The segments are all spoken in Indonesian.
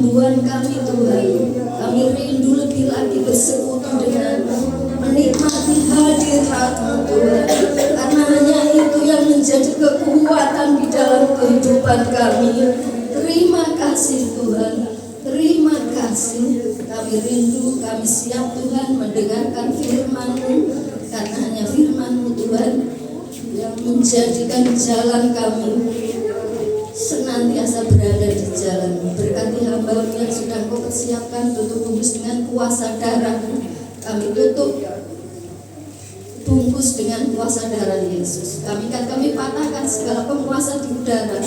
kerinduan kami Tuhan. Kami rindu lebih lagi bersekutu denganmu, menikmati hadirat-Mu Tuhan. Karena hanya itu yang menjadi kekuatan di dalam kehidupan kami. Terima kasih Tuhan, terima kasih. Kami rindu, kami siap Tuhan mendengarkan firman-Mu. Karena hanya firman-Mu Tuhan yang menjadikan jalan kami senantiasa berada di jalan-Mu. Berkati hamba-Mu yang sudah Kau persiapkan, tutup bungkus dengan kuasa darah-Mu. Kami tutup bungkus dengan kuasa darah Yesus. Kami patahkan segala penguasa di udara,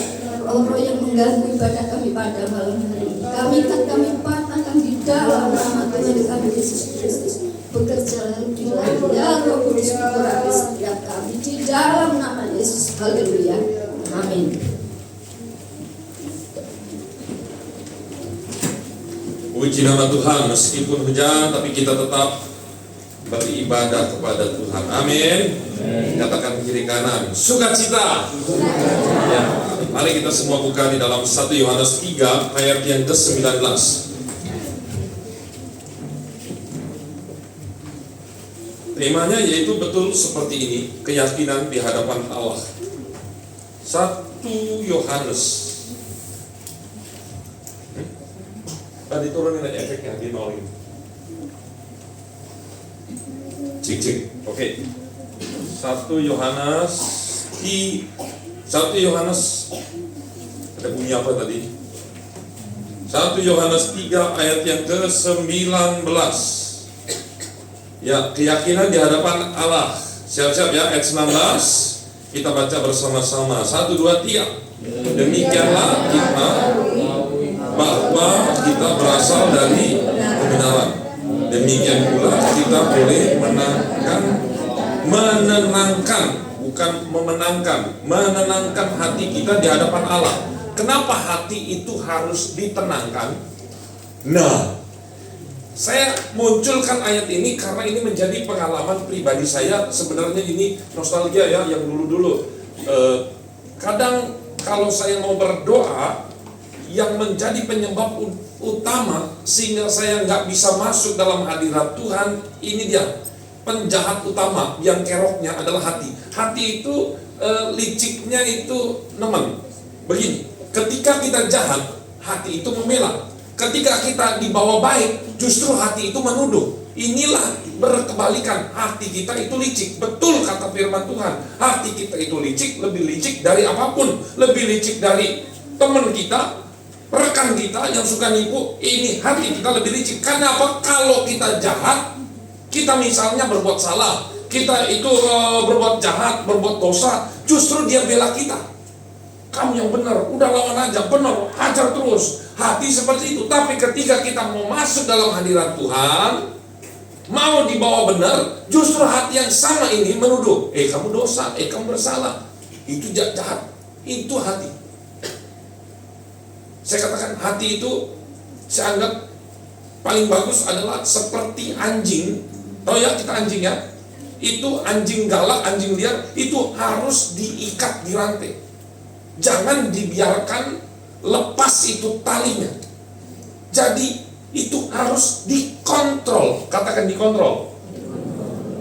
roh-roh yang mengganggu ibadah kami pada malam hari ini. Kami patahkan di dalam nama Tuhan kami Yesus Kristus. Bekerjalah di dalam ya Roh Kudus, pikirkan setiap kami di dalam nama Yesus. Haleluya. Amin. Puji nama Tuhan, meskipun hujan tapi kita tetap beribadah kepada Tuhan. Amin. Katakan kiri kanan, sukacita. Ya, mari kita semua buka di dalam 1 Yohanes 3 ayat yang ke-19. Temanya yaitu betul seperti ini, keyakinan di hadapan Allah. 1 Yohanes. Tadi turunin aja efeknya di nol ini. Cik. Oke. 1 Yohanes ada bunyi apa tadi? 1 Yohanes 3 ayat yang ke-19. Ya, keyakinan di hadapan Allah. Siap-siap ya, ayat 19. Kita baca bersama-sama. 1, 2, 3. Demikianlah kita bahwa kita berasal dari kebenaran. Demikian pula kita boleh menenangkan, bukan memenangkan, menenangkan hati kita di hadapan Allah. Kenapa hati itu harus ditenangkan? Nah, saya munculkan ayat ini karena ini menjadi pengalaman pribadi saya. Sebenarnya ini nostalgia ya, yang dulu-dulu. Kadang kalau saya mau berdoa, yang menjadi penyebab utama sehingga saya nggak bisa masuk dalam hadirat Tuhan, ini dia penjahat utama yang keroknya adalah hati. Hati itu liciknya itu nemen. Begini, ketika kita jahat, hati itu membela. Ketika kita dibawa baik, justru hati itu menuduh. Inilah berkebalikan, hati kita itu licik. Betul kata firman Tuhan, hati kita itu licik, lebih licik dari apapun, lebih licik dari teman kita, rekan kita yang suka nipu. Ini hati kita lebih licik. Karena apa? Kalau kita jahat, kita misalnya berbuat salah, kita itu berbuat jahat, berbuat dosa, justru dia bela kita. Kamu yang benar, udah lawan aja, benar, hajar terus. Hati seperti itu. Tapi ketika kita mau masuk dalam hadirat Tuhan, mau dibawa benar, justru hati yang sama ini menuduh, kamu dosa, kamu bersalah. Itu jahat, itu hati. Saya katakan hati itu saya anggap paling bagus adalah seperti anjing. Tahu ya kita anjing ya? Itu anjing galak, anjing liar, itu harus diikat di rantai. Jangan dibiarkan lepas itu talinya. Jadi itu harus dikontrol. Katakan dikontrol.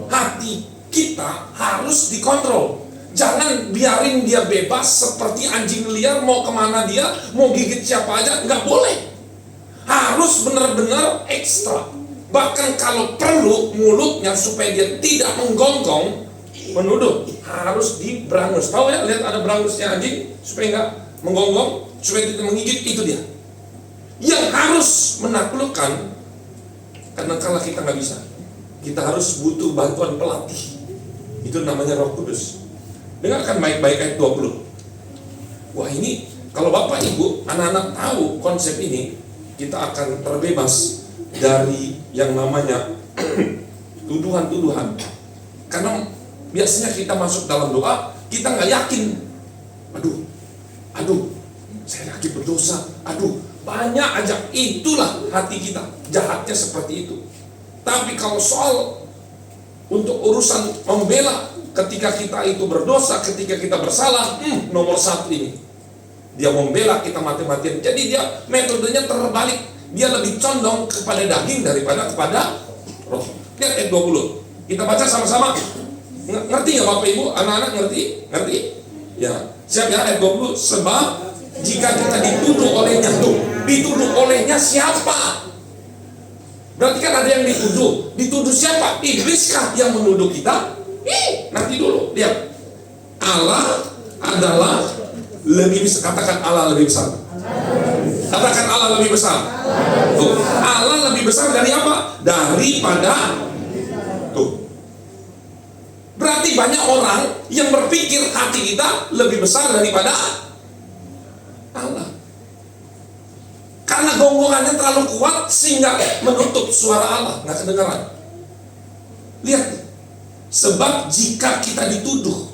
Hati kita harus dikontrol. Jangan biarin dia bebas seperti anjing liar, mau kemana dia, mau gigit siapa aja, nggak boleh. Harus benar-benar ekstra. Bahkan kalau perlu mulutnya supaya dia tidak menggonggong, menuduh, harus diberangus. Tahu ya, lihat ada berangusnya anjing supaya nggak menggonggong, supaya tidak menggigit, itu dia. Yang harus menaklukkan, karena kalau kita nggak bisa, kita harus butuh bantuan pelatih. Itu namanya Roh Kudus. Dengarkan baik-baik ayat 20. Wah, ini kalau Bapak Ibu, anak-anak tahu konsep ini, kita akan terbebas dari yang namanya tuduhan-tuduhan. Karena biasanya kita masuk dalam doa, kita nggak yakin. Aduh, saya lagi berdosa. Banyak aja. Itulah hati kita, jahatnya seperti itu. Tapi kalau soal untuk urusan membela, ketika kita itu berdosa, ketika kita bersalah, nomor 1 ini. Dia membela kita mati-matian. Jadi dia metodenya terbalik. dia lebih condong kepada daging daripada kepada roh. Lihat ayat 20. Kita baca sama-sama. Ngerti nggak Bapak Ibu? Anak-anak ngerti? Ngerti? Ya. Siap ya ayat 20. Sebab jika kita dituduh olehnya, dituduh olehnya siapa? Berarti kan ada yang dituduh. Dituduh siapa? Ibliskah yang menuduh kita? Nanti dulu, lihat. Allah adalah lebih besar. Katakan Allah lebih besar. Katakan Allah lebih besar. Tuh. Allah lebih besar dari apa? Daripada. Tuh. Berarti banyak orang yang berpikir hati kita lebih besar daripada Allah. Karena gonggongannya terlalu kuat sehingga menutup suara Allah, nggak kedengaran. Lihat, sebab jika kita dituduh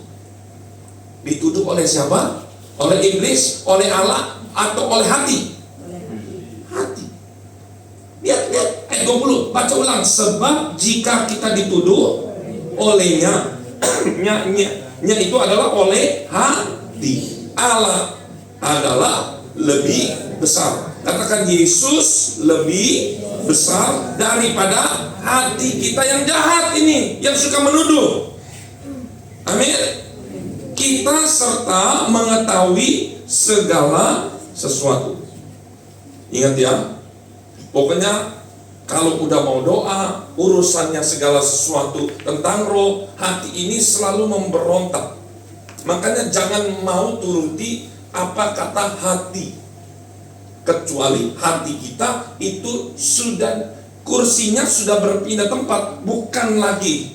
oleh siapa? Oleh iblis, oleh Allah, atau oleh hati? Hati. Lihat ayat 20, baca ulang. Sebab jika kita dituduh olehnya, nya itu adalah oleh hati. Allah adalah lebih besar. Katakan Yesus lebih besar daripada hati kita yang jahat ini, yang suka menuduh. Amin. Kita serta mengetahui segala sesuatu. Ingat ya, pokoknya kalau udah mau doa, urusannya segala sesuatu tentang roh, hati ini selalu memberontak. Makanya jangan mau turuti apa kata hati, kecuali hati kita itu sudah kursinya sudah berpindah tempat, bukan lagi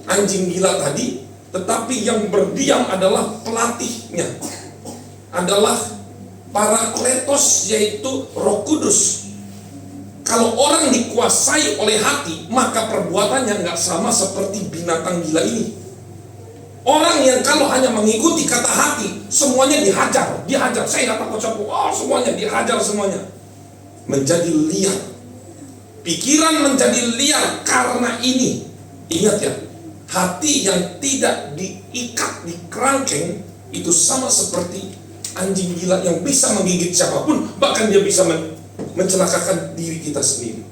anjing gila tadi, tetapi yang berdiam adalah pelatihnya, adalah Parakletos, yaitu Roh Kudus. Kalau orang dikuasai oleh hati, maka perbuatannya nggak sama seperti binatang gila ini. Orang yang kalau hanya mengikuti kata hati, semuanya dihajar. Saya nggak takut siapa, semuanya dihajar semuanya. Menjadi liar. Pikiran menjadi liar karena ini. Ingat ya, hati yang tidak diikat di kerangkeng itu sama seperti anjing gila yang bisa menggigit siapapun, bahkan dia bisa mencelakakan diri kita sendiri.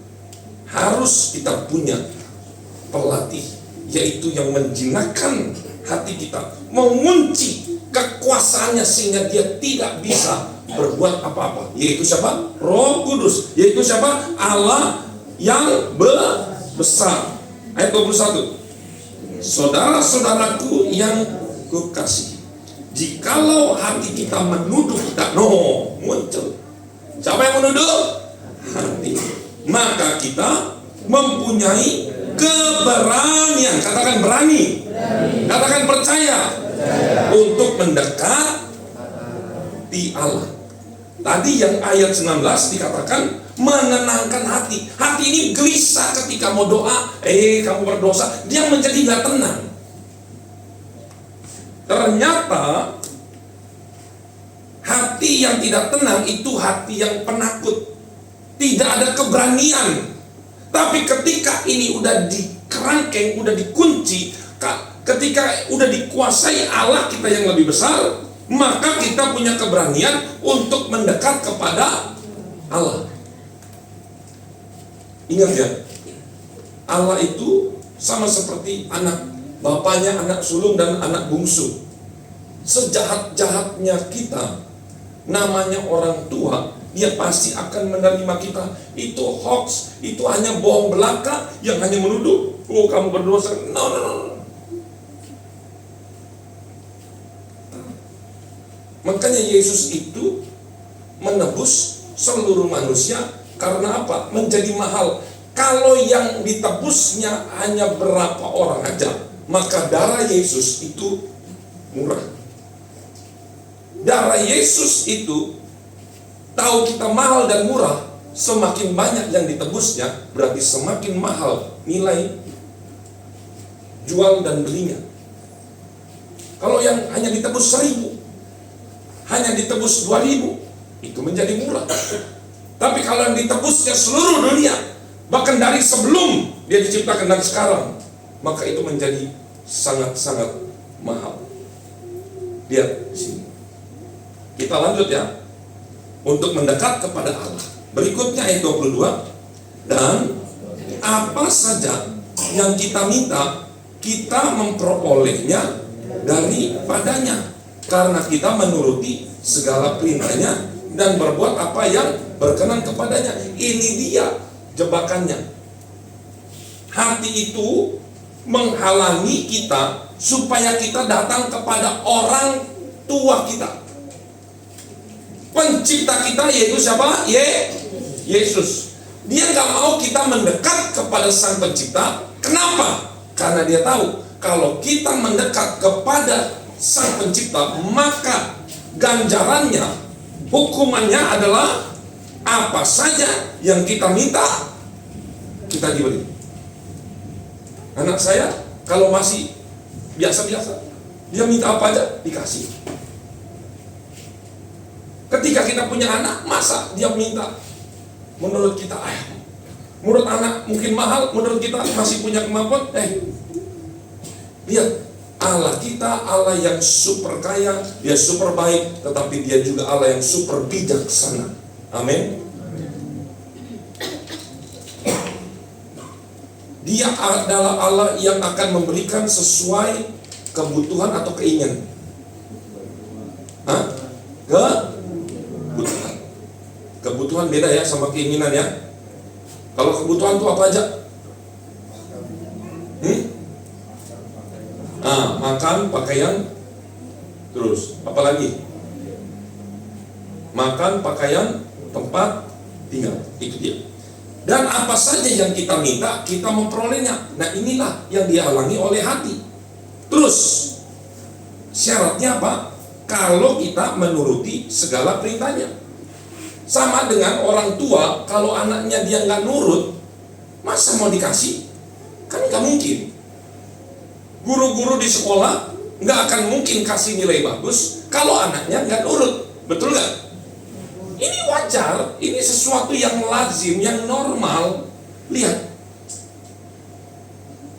Harus kita punya pelatih, yaitu yang menjinakkan hati kita, mengunci kekuasaannya sehingga dia tidak bisa berbuat apa-apa. Yaitu siapa? Roh Kudus. Yaitu siapa? Allah yang besar. Ayat 21. Saudara-saudaraku yang kukasihi, jikalau hati kita menuduh kita, muncul. Siapa yang menuduh? Hati. Maka kita mempunyai keberanian. Katakan berani. Katakan percaya. Untuk mendekat di Allah. Tadi yang ayat 19 dikatakan menenangkan hati. Hati ini gelisah ketika mau doa. Kamu berdosa. Dia menjadi gak tenang. Ternyata hati yang tidak tenang itu hati yang penakut. Tidak ada keberanian. Tapi ketika ini udah dikerangkeng, udah dikunci, ketika udah dikuasai Allah kita yang lebih besar, maka kita punya keberanian untuk mendekat kepada Allah. Ingat ya, Allah itu sama seperti anak, bapaknya anak sulung dan anak bungsu. Sejahat-jahatnya kita, namanya orang tua, dia pasti akan menerima kita. Itu hoax, itu hanya bohong belaka yang hanya menuduh, kamu berdosa. No. Makanya Yesus itu menebus seluruh manusia. Karena apa? Menjadi mahal. Kalau yang ditebusnya hanya berapa orang aja, maka darah Yesus itu murah. Darah Yesus itu, tahu kita mahal dan murah, semakin banyak yang ditebusnya, berarti semakin mahal nilai jual dan belinya. Kalau yang hanya ditebus 1.000, hanya ditebus 2.000, itu menjadi murah. Tapi kalau yang ditebusnya seluruh dunia, bahkan dari sebelum dia diciptakan dan sekarang, maka itu menjadi sangat-sangat mahal. Lihat di sini. Kita lanjut ya. Untuk mendekat kepada Allah, Berikutnya ayat 22. Dan apa saja yang kita minta, kita memperolehnya daripadanya, karena kita menuruti segala perintahnya dan berbuat apa yang berkenan kepadanya. Ini dia jebakannya. Hati itu menghalangi kita supaya kita datang kepada orang tua kita. Pencipta kita yaitu siapa? Yesus. Dia nggak mau kita mendekat kepada Sang Pencipta. Kenapa? Karena dia tahu kalau kita mendekat kepada Sang Pencipta, maka ganjarannya, hukumannya adalah apa saja yang kita minta, kita diberi. Anak saya kalau masih biasa-biasa, dia minta apa aja dikasih. Ketika kita punya anak, masa dia minta menurut kita menurut anak mungkin mahal, menurut kita masih punya kemampuan. Lihat, Allah kita Allah yang super kaya, dia super baik, tetapi dia juga Allah yang super bijaksana. Amin. Dia adalah Allah yang akan memberikan sesuai kebutuhan atau keinginan. Kebutuhan beda ya sama keinginan ya. Kalau kebutuhan itu apa aja? Makan, pakaian, terus apa lagi? Makan, pakaian, tempat tinggal, itu dia. Dan apa saja yang kita minta, kita memperolehnya. Nah, inilah yang dihalangi oleh hati. Terus syaratnya apa? Kalau kita menuruti segala perintahnya. Sama dengan orang tua, kalau anaknya dia nggak nurut, masa mau dikasih? Kan nggak mungkin. Guru-guru di sekolah nggak akan mungkin kasih nilai bagus kalau anaknya nggak nurut, betul nggak? Ini wajar, ini sesuatu yang lazim, yang normal. Lihat,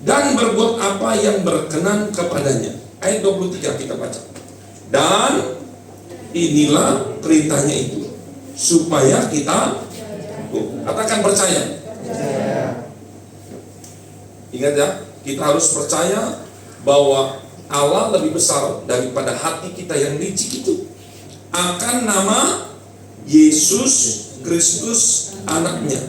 dan berbuat apa yang berkenan kepadanya. Ayat 23 kita baca. Dan inilah perintahnya itu, supaya kita katakan percaya. Ingat ya, kita harus percaya bahwa Allah lebih besar daripada hati kita yang licik itu. Akan nama Yesus Kristus anaknya.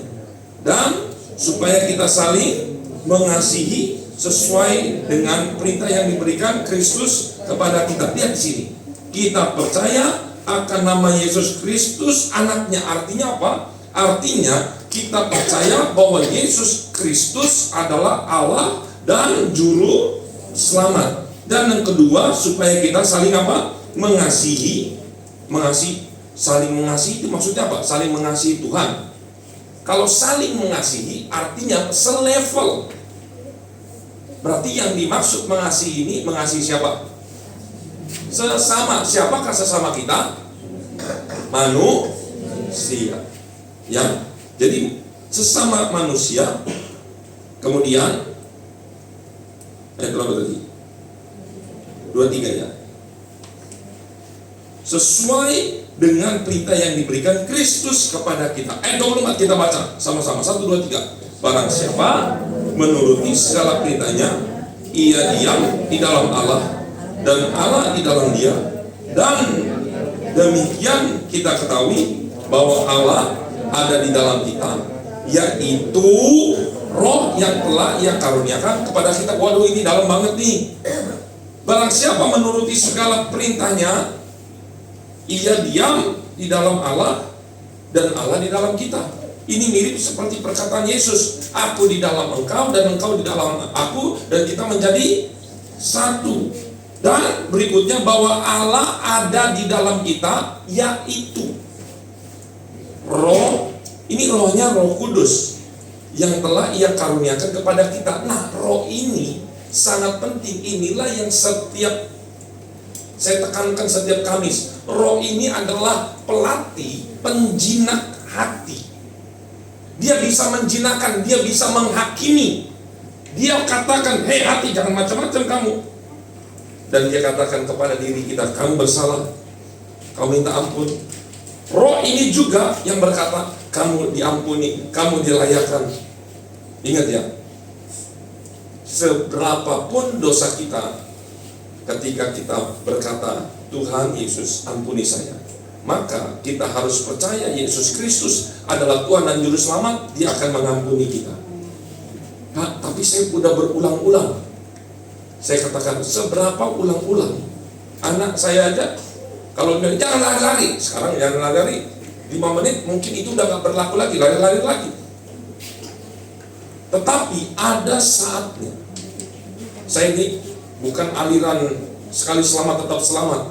Dan supaya kita saling mengasihi sesuai dengan perintah yang diberikan Kristus kepada kita. Lihat di sini, kita percaya akan nama Yesus Kristus anaknya. Artinya apa? Artinya kita percaya bahwa Yesus Kristus adalah Allah dan juru selamat. Dan yang kedua, supaya kita saling apa? Mengasihi. Saling mengasihi itu maksudnya apa? Saling mengasihi Tuhan. Kalau saling mengasihi artinya selevel. Berarti yang dimaksud mengasihi ini, mengasihi siapa? Sesama. Siapakah sesama kita? Manusia. Ya. Jadi sesama manusia. Kemudian ayat berapa tadi? 23 ya. Sesuai dengan perintah yang diberikan Kristus kepada kita. Ayat 24 kita baca sama-sama. 1, 2, 3. Barang siapa menuruti segala perintahnya, ia diam di dalam Allah dan Allah di dalam dia. Dan demikian kita ketahui bahwa Allah ada di dalam kita, yaitu Roh yang telah Ia karuniakan kepada kita. Waduh, ini dalam banget nih. Barang siapa menuruti segala perintahnya, ia diam di dalam Allah dan Allah di dalam kita. Ini mirip seperti perkataan Yesus, aku di dalam engkau dan engkau di dalam aku, dan kita menjadi satu. Dan berikutnya bahwa Allah ada di dalam kita, yaitu Roh. Ini rohnya Roh Kudus yang telah Ia karuniakan kepada kita. Nah, roh ini sangat penting. Inilah yang setiap saya tekankan setiap Kamis. Roh ini adalah pelatih, penjinak hati. Dia bisa menjinakkan, dia bisa menghakimi. Dia katakan, hei hati, jangan macam-macam kamu. Dan dia katakan kepada diri kita, kamu bersalah, kamu minta ampun. Roh ini juga yang berkata, kamu diampuni, kamu dilayakan. Ingat ya, seberapapun dosa kita, ketika kita berkata, Tuhan Yesus ampuni saya, maka kita harus percaya Yesus Kristus adalah Tuhan dan Juru Selamat. Dia akan mengampuni kita. Nah, tapi saya sudah berulang-ulang, saya katakan seberapa ulang-ulang. Anak saya aja, kalau dia jangan lari-lari, sekarang jangan lari-lari, 5 menit mungkin itu udah gak berlaku lagi, lari-lari lagi. Tetapi ada saatnya. Saya ini bukan aliran sekali selamat tetap selamat,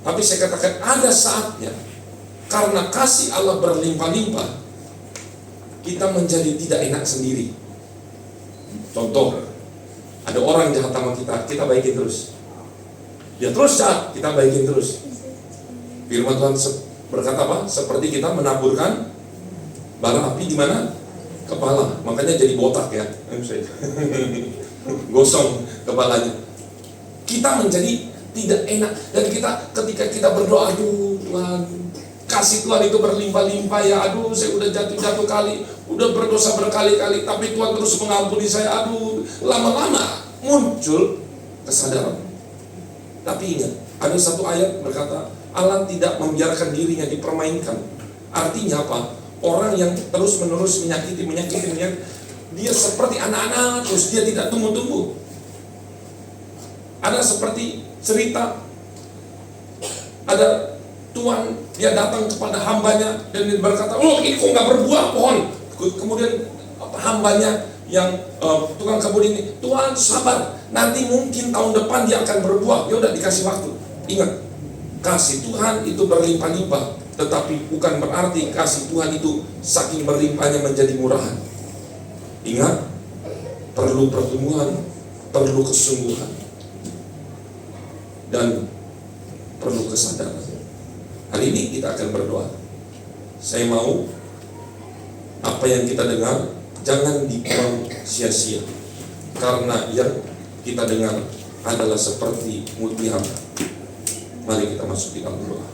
tapi saya katakan ada saatnya, karena kasih Allah berlimpah-limpah, kita menjadi tidak enak sendiri. Contoh, ada orang jahat sama kita baikin terus. Dia terus jahat, kita baikin terus. Firman Tuhan berkata apa? Seperti kita menaburkan bara api di mana? Kepala. Makanya jadi botak ya. Gosong kepalanya. Kita menjadi tidak enak, dan kita ketika kita berdoa, aduh Tuhan, kasih Tuhan itu berlimpah-limpah ya, aduh saya udah jatuh kali, udah berdosa berkali-kali, tapi Tuhan terus mengampuni saya, aduh, lama-lama muncul kesadaran. Tapi ingat, ada satu ayat berkata, Allah tidak membiarkan dirinya dipermainkan. Artinya apa? Orang yang terus-menerus menyakiti, dia seperti anak-anak, terus dia tidak tumbuh-tumbuh. Ada seperti cerita, ada tuan, dia datang kepada hambanya dan dia berkata, oh ini kok gak berbuah pohon. Kemudian hambanya yang tukang kebun ini, Tuhan sabar, nanti mungkin tahun depan dia akan berbuah. Ya udah, dikasih waktu. Ingat, kasih Tuhan itu berlimpah-limpah, tetapi bukan berarti kasih Tuhan itu saking berlimpahnya menjadi murahan. Ingat, perlu pertumbuhan, perlu kesungguhan, dan perlu kesadaran. Hari ini kita akan berdoa. Saya mau apa yang kita dengar jangan dibuang sia-sia, karena yang kita dengar adalah seperti mutiara. Mari kita masuk di dalam doa.